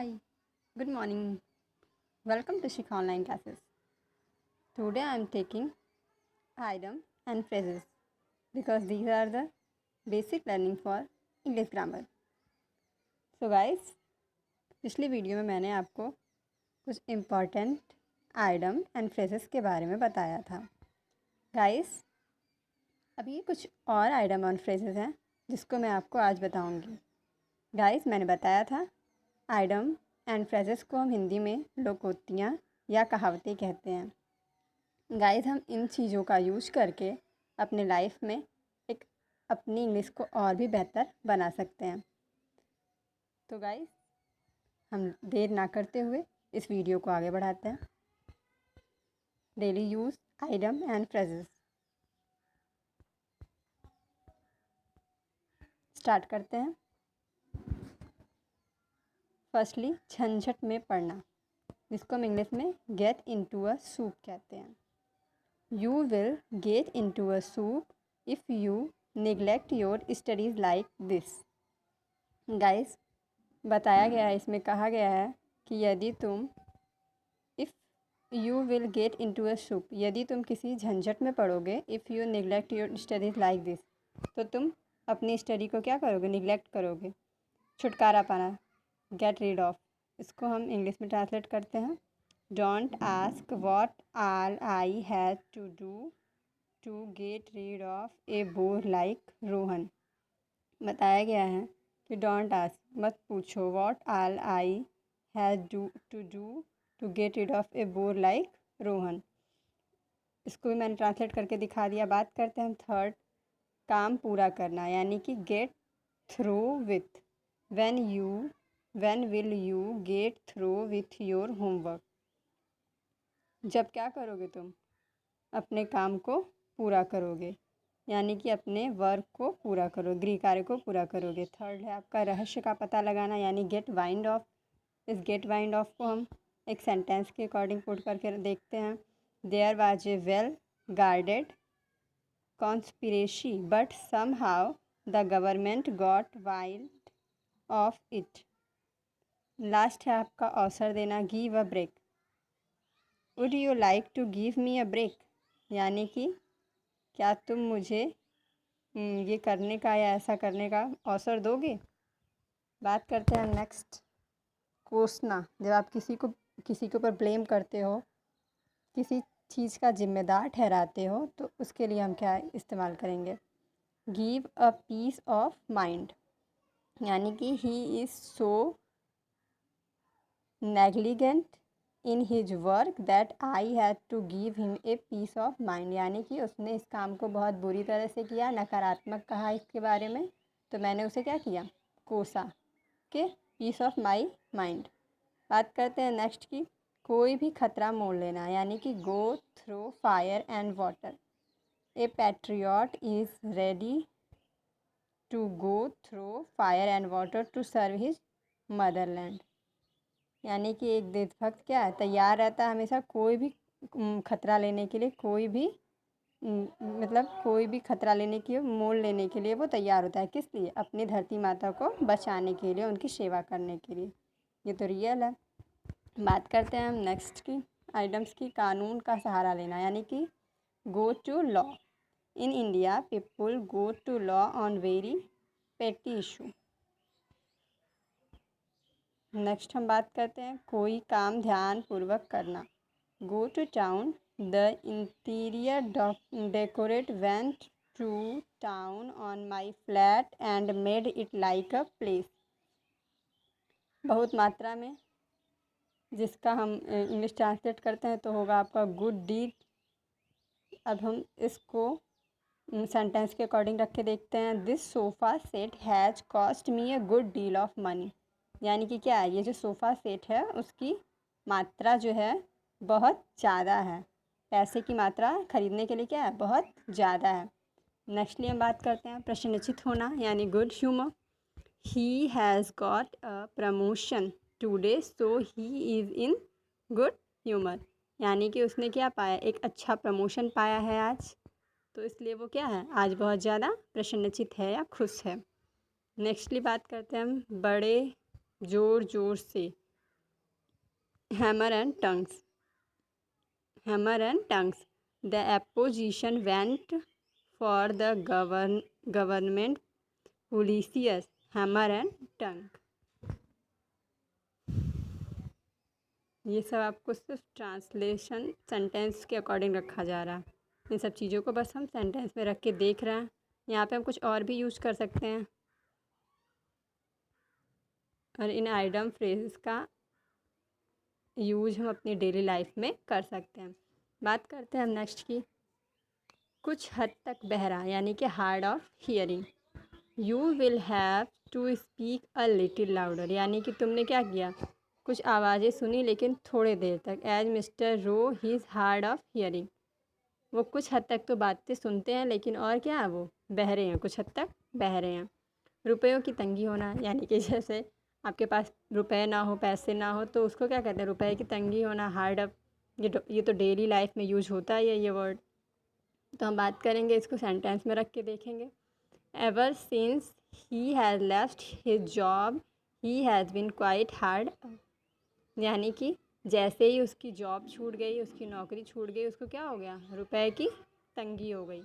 Hi, good morning. Welcome to Shikha Online Classes. Today I am taking idiom and phrases because these are the basic learning for English grammar. So guys, पिछली video में मैंने आपको कुछ important idem and phrases के बारे में बताया था. गाइस, अभी कुछ और आइडम और फ्रेजेस हैं जिसको मैं आपको आज बताऊंगी. गाइस, मैंने बताया था आइडम एंड फ्रेजेस को हम हिंदी में लोकोक्तियाँ या कहावतें कहते हैं. गाइस, हम इन चीज़ों का यूज़ करके अपने लाइफ में एक अपनी इंग्लिश को और भी बेहतर बना सकते हैं. तो गाइस, हम देर ना करते हुए इस वीडियो को आगे बढ़ाते हैं. Daily use idem and phrases start करते हैं. फर्स्टली, झंझट में पड़ना, जिसको हम इंग्लिश में गेट इनटू अ सूप कहते हैं. You will get into a soup if you neglect your studies like this. Guys, बताया गया है, इसमें कहा गया है कि यदि तुम if you will get into a soup, यदि तुम किसी झंझट में पड़ोगे, if you neglect your studies like this, तो तुम अपनी स्टडी को क्या करोगे, निगलेक्ट करोगे. छुटकारा पाना, गेट रीड ऑफ, इसको हम इंग्लिश में ट्रांसलेट करते हैं. Don't ask what all I had to do to get rid of a bore like Rohan. बताया गया है कि don't ask, मत पूछो, what all I had to do to get rid of a bore like Rohan. इसको भी मैंने translate करके दिखा दिया. बात करते हैं हम थर्ड, काम पूरा करना, यानी कि get through with. when will you get through with your homework. जब क्या करोगे, तुम अपने काम को पूरा करोगे, यानी कि अपने वर्क को पूरा करो, गृह कार्य को पूरा करोगे. थर्ड है आपका रहस्य का पता लगाना, यानी गेट वाइंड ऑफ. इस गेट वाइंड ऑफ को हम एक सेंटेंस के अकॉर्डिंग पुट करके देखते हैं. There was a well guarded conspiracy but somehow the government got wind of it. Last है आपका अवसर देना, give a break. Would you like to give me a break, यानी कि क्या तुम मुझे ये करने का या ऐसा करने का अवसर दोगे. बात करते हैं नेक्स्ट, कोसना. जब आप किसी के ऊपर ब्लेम करते हो, किसी चीज़ का जिम्मेदार ठहराते हो, तो उसके लिए हम क्या इस्तेमाल करेंगे, give a piece of mind, यानी कि he is so negligent in his work that I had to give him a piece of mind, यानी कि उसने इस काम को बहुत बुरी तरह से किया, नकारात्मक कहा इसके बारे में, तो मैंने उसे क्या किया, कोसा के पीस ऑफ माई माइंड. बात करते हैं नेक्स्ट की, कोई भी खतरा मोल लेना, यानी कि go through fire and water. A patriot is ready to go through fire and water to serve his motherland, यानी कि एक देशभक्त क्या है, तैयार रहता है हमेशा कोई भी खतरा लेने के लिए, कोई भी कोई भी खतरा लेने की मोल लेने के लिए वो तैयार होता है. किस लिए, अपनी धरती माता को बचाने के लिए, उनकी सेवा करने के लिए. ये तो रियल है. बात करते हैं हम नेक्स्ट की आइटम्स की, कानून का सहारा लेना, यानी कि go to law. In India people go to law on very petty issue. Next हम बात करते हैं कोई काम ध्यान पूर्वक करना, go to town. The interior decorator went to town on my flat and made it like a place. बहुत मात्रा में, जिसका हम इंग्लिश ट्रांसलेट करते हैं तो होगा आपका गुड डीड. अब हम इसको सेंटेंस के अकॉर्डिंग रख के देखते हैं. This sofa set has cost me a good deal of money, यानी कि क्या है, ये जो सोफ़ा सेट है उसकी मात्रा जो है बहुत ज़्यादा है, पैसे की मात्रा ख़रीदने के लिए क्या है, बहुत ज़्यादा है. नेक्स्टली हम बात करते हैं प्रसन्नचित होना, यानी good humour. He has got a promotion today so he is in good humour, यानी कि उसने क्या पाया, एक अच्छा प्रमोशन पाया है आज, तो इसलिए वो क्या है, आज बहुत ज़्यादा प्रसन्नचित है या खुश है. नेक्स्टली बात करते हैं हम बड़े ज़ोर ज़ोर से, hammer and tongs, hammer and tongs, the opposition went for the government policies, hammer and tong. ये सब आपको सिर्फ ट्रांसलेशन सेंटेंस के अकॉर्डिंग रखा जा रहा है। इन सब चीज़ों को बस हम सेंटेंस में रख के देख रहे हैं। यहाँ पे हम कुछ और भी यूज़ कर सकते हैं और इन आइडम फ्रेजेस का यूज हम अपनी डेली लाइफ में कर सकते हैं। बात करते हैं हम नेक्स्ट की, कुछ हद तक बहरा यानी कि hard of hearing. You will have to speak a little louder, यानी कि तुमने क्या किया, कुछ आवाज़ें सुनी लेकिन थोड़े देर तक। As mister Roe he is hard of hearing, वो कुछ हद तक तो बातें सुनते हैं लेकिन और क्या है, वो बहरे हैं, कुछ हद तक बहरे हैं। रुपयों की तंगी होना, यानी कि जैसे आपके पास रुपए ना हो, पैसे ना हो, तो उसको क्या कहते हैं, रुपए की तंगी होना, हार्ड अप। ये तो डेली लाइफ में यूज होता ही है ये वर्ड। तो हम बात करेंगे, इसको सेंटेंस में रख के देखेंगे। Ever since he has left his job he has been quite hard, यानी कि जैसे ही उसकी जॉब छूट गई, उसकी नौकरी छूट गई, उसको क्या हो गया, रुपए की तंगी हो गई।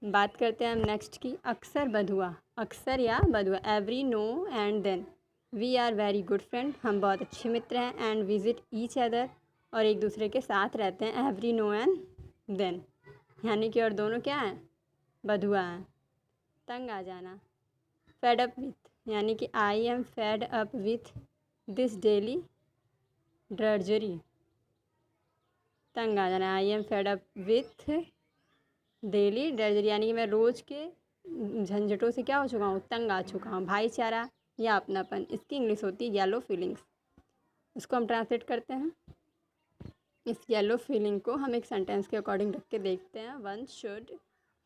बात करते हैं हम नेक्स्ट की, अक्सर बधुआ, अक्सर या बधुआ। Every now and then, we are very good friend, हम बहुत अच्छे मित्र हैं। एंड विजिट ईच अदर, और एक दूसरे के साथ रहते हैं। एवरी नो एंड देन, यानी कि और दोनों क्या हैं, बधुआ हैं। तंग आ जाना, फेड अप विथ, यानी कि I am fed up with this daily drudgery. तंग आ जाना, I am fed up with daily drudgery, यानी कि मैं रोज़ के झंझटों से क्या हो चुका हूँ, तंग आ चुका हूँ। भाईचारा या अपनापन, इसकी इंग्लिश होती है येलो फीलिंग्स। इसको हम ट्रांसलेट करते हैं। इस येलो फीलिंग को हम एक सेंटेंस के अकॉर्डिंग रख के देखते हैं। One should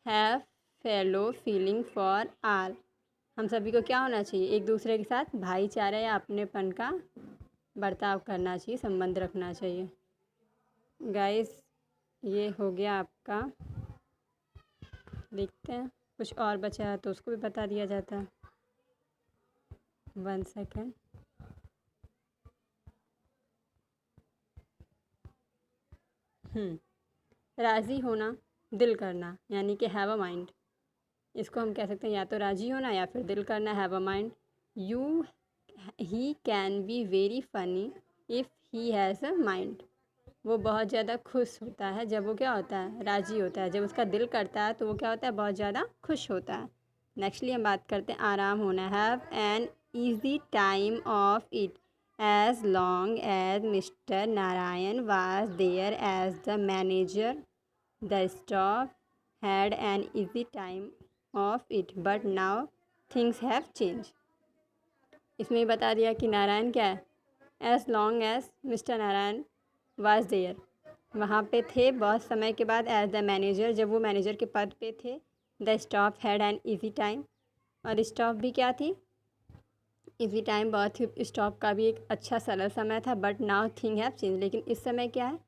have fellow feeling for all, हम सभी को क्या होना चाहिए, एक दूसरे के साथ भाईचारा या अपनेपन का बर्ताव करना चाहिए, संबंध रखना चाहिए। गाइस, ये हो गया आपका। देखते हैं कुछ और बचा है तो उसको भी बता दिया जाता है। 1 सेकेंड। राज़ी होना, दिल करना, यानी कि हैव अ माइंड। इसको हम कह सकते हैं या तो राज़ी होना या फिर दिल करना, have a mind. You he can be very funny if he has a mind, वो बहुत ज़्यादा खुश होता है जब वो क्या होता है, राज़ी होता है। जब उसका दिल करता है तो वो क्या होता है, बहुत ज़्यादा खुश होता है। नेक्स्टली हम बात करते हैं आराम होना, have an easy time of it as long as mister Narayan was there as the manager, the staff had an easy time of it but now things have change. इसमें बता दिया कि नारायण क्या है, as long as mister Narayan was there, वहाँ पे थे बहुत समय के बाद। एज द मैनेजर, जब वो मैनेजर के पद पे थे। The staff had an easy time, और स्टाफ भी क्या थी, ईजी टाइम, बहुत ही स्टाफ का भी एक अच्छा सरल समय था। But now thing have change, लेकिन इस समय क्या है,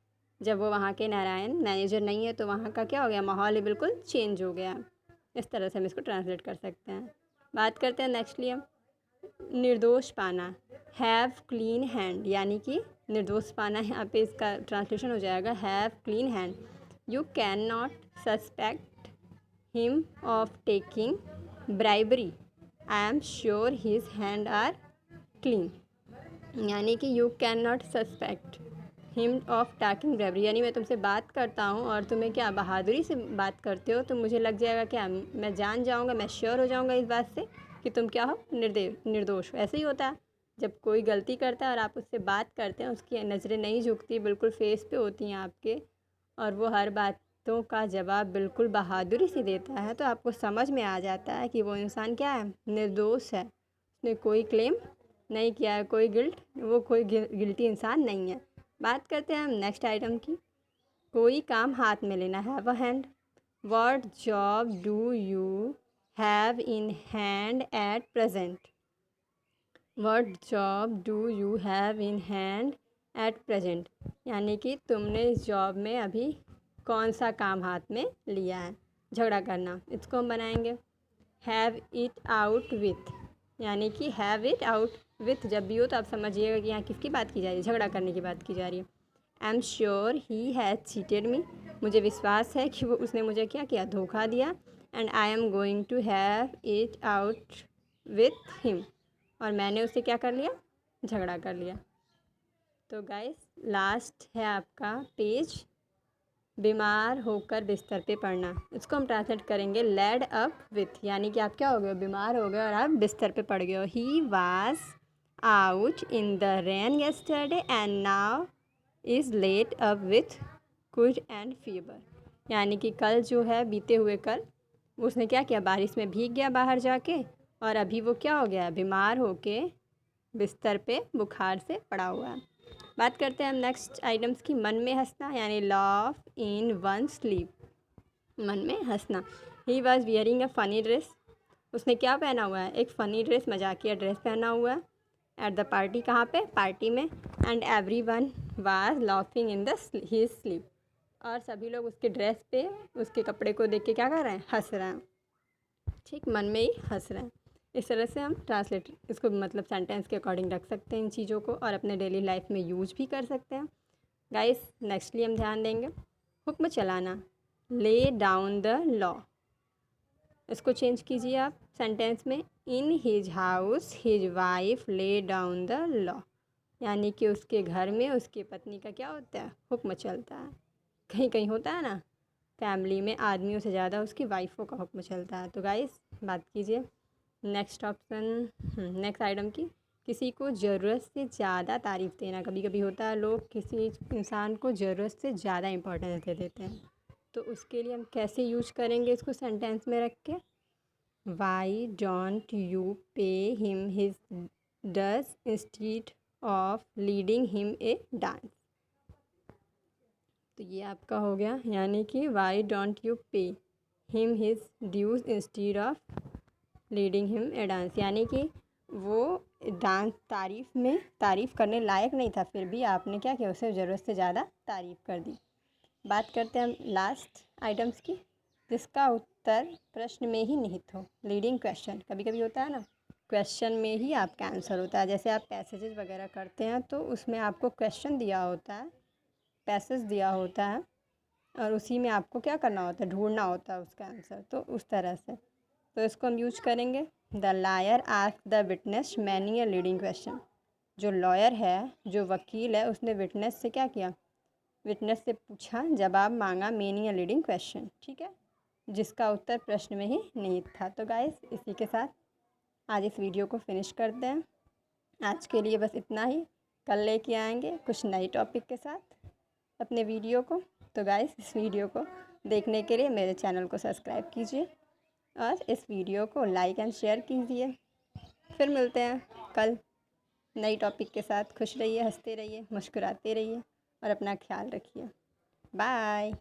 जब वो वहाँ के नारायण मैनेजर नहीं है तो वहाँ का क्या हो गया, माहौल ही बिल्कुल चेंज हो गया। इस तरह से हम इसको ट्रांसलेट कर सकते हैं। बात करते हैं नेक्स्टली हम निर्दोष पाना, हैव क्लीन हैंड, यानी कि निर्दोष पाना, यहाँ पे इसका ट्रांसलेशन हो जाएगा have clean hand. You can not suspect him of taking bribery, I am sure his hand are clean, यानी कि you can not suspect him of taking bribery, यानी मैं तुमसे बात करता हूँ और तुम्हें क्या बहादुरी से बात करते हो, तो मुझे लग जाएगा क्या, मैं जान जाऊँगा, मैं श्योर हो जाऊँगा इस बात से कि तुम क्या हो, निर्दोष। ऐसे ही होता है जब कोई गलती करता है और आप उससे बात करते हैं, उसकी नज़रें नहीं झुकती, बिल्कुल फेस पे होती हैं आपके, और वो हर बातों का जवाब बिल्कुल बहादुरी से देता है, तो आपको समझ में आ जाता है कि वो इंसान क्या है, निर्दोष है, उसने कोई क्लेम नहीं किया है, कोई वो कोई गिल्टी इंसान नहीं है। बात करते हैं हम नेक्स्ट आइटम की, कोई काम हाथ में लेना, have a hand. What job do you have in hand at present, what job do you have in hand at present, यानी कि तुमने इस जॉब में अभी कौन सा काम हाथ में लिया है, झगड़ा करना। इसको हम बनाएंगे हैव इट आउट विथ, यानी कि हैव इट आउट विथ जब भी हो तो आप समझिएगा कि यहाँ किसकी बात की जा रही है, झगड़ा करने की बात की जा रही है। आई am sure he has cheated मी, मुझे विश्वास है कि वो उसने मुझे क्या किया, धोखा दिया। And I am going to have it out with him, और मैंने उससे क्या कर लिया, झगड़ा कर लिया। तो गाइस लास्ट है आपका पेज, बीमार होकर बिस्तर पे पड़ना। इसको हम ट्रांसलेट करेंगे लेड अप विथ, यानी कि आप क्या हो गए, बीमार हो गए और आप बिस्तर पे पड़ गए हो। He was out in the rain yesterday and now is laid up with cold and fever, यानी कि कल जो है, बीते हुए कल उसने क्या किया, बारिश में भीग गया बाहर जाके, और अभी वो क्या हो गया, बीमार होके बिस्तर पे बुखार से पड़ा हुआ है। बात करते हैं हम नेक्स्ट आइटम्स की, मन में हंसना, यानी लाफ इन वन स्लीप, मन में हंसना। He was wearing a funny dress, उसने क्या पहना हुआ है, एक फ़नी ड्रेस, मजाकिया ड्रेस पहना हुआ है। एट द पार्टी, कहाँ पे, पार्टी में। And every one was laughing in the his sleep, और सभी लोग उसके ड्रेस पे, उसके कपड़े को देख के क्या कर रहे हैं, हंस रहे हैं। ठीक, मन में ही हंस रहे हैं। इस तरह से हम ट्रांसलेट इसको मतलब सेंटेंस के अकॉर्डिंग रख सकते हैं इन चीज़ों को, और अपने डेली लाइफ में यूज भी कर सकते हैं। गाइस नेक्स्टली हम ध्यान देंगे हुक्म चलाना, ले डाउन द लॉ। इसको चेंज कीजिए आप सेंटेंस में, in his house his wife lay down the law, यानी कि उसके घर में उसकी पत्नी का क्या होता है, हुक्म चलता है। कहीं कहीं होता है ना, फैमिली में आदमियों से ज़्यादा उसकी वाइफों का हुक्म चलता है। तो गाइस बात कीजिए नेक्स्ट ऑप्शन, नेक्स्ट आइटम की, किसी को ज़रूरत से ज़्यादा तारीफ़ देना। कभी कभी होता है लोग किसी इंसान को ज़रूरत से ज़्यादा इंपॉर्टेंस दे देते हैं, तो उसके लिए हम कैसे यूज करेंगे इसको सेंटेंस में रख के, why don't you pay him his dues instead of leading him a dance. तो ये आपका हो गया, यानी कि why don't you pay him his dues instead of leading him a dance, यानी कि वो डांस तारीफ़ करने लायक नहीं था, फिर भी आपने क्या किया, उसे ज़रूरत से ज़्यादा तारीफ़ कर दी। बात करते हैं हम लास्ट आइटम्स की, जिसका उत्तर प्रश्न में ही निहित हो। लीडिंग क्वेश्चन, कभी कभी होता है ना, क्वेश्चन में ही आपका आंसर होता है। जैसे आप पैसेजेस वगैरह करते हैं तो उसमें आपको क्वेश्चन दिया होता है, पैसेज दिया होता है, और उसी में आपको क्या करना होता है, ढूंढना होता है उसका आंसर। तो उस तरह से तो इसको हम यूज करेंगे, the lawyer ask the witness many a leading question. जो लॉयर है, जो वकील है, उसने विटनेस से क्या किया, विटनेस से पूछा, जवाब मांगा, मेनी अ लीडिंग क्वेश्चन, ठीक है, जिसका उत्तर प्रश्न में ही निहित था। तो गाइस इसी के साथ आज इस वीडियो को फिनिश करते हैं। आज के लिए बस इतना ही, कल लेके आएंगे कुछ नई टॉपिक के साथ अपने वीडियो को। तो गाइस इस वीडियो को देखने के लिए मेरे चैनल को सब्सक्राइब कीजिए और इस वीडियो को लाइक एंड शेयर कीजिए। फिर मिलते हैं कल नई टॉपिक के साथ। खुश रहिए, हंसते रहिए, मुस्कुराते रहिए और अपना ख्याल रखिए। बाय।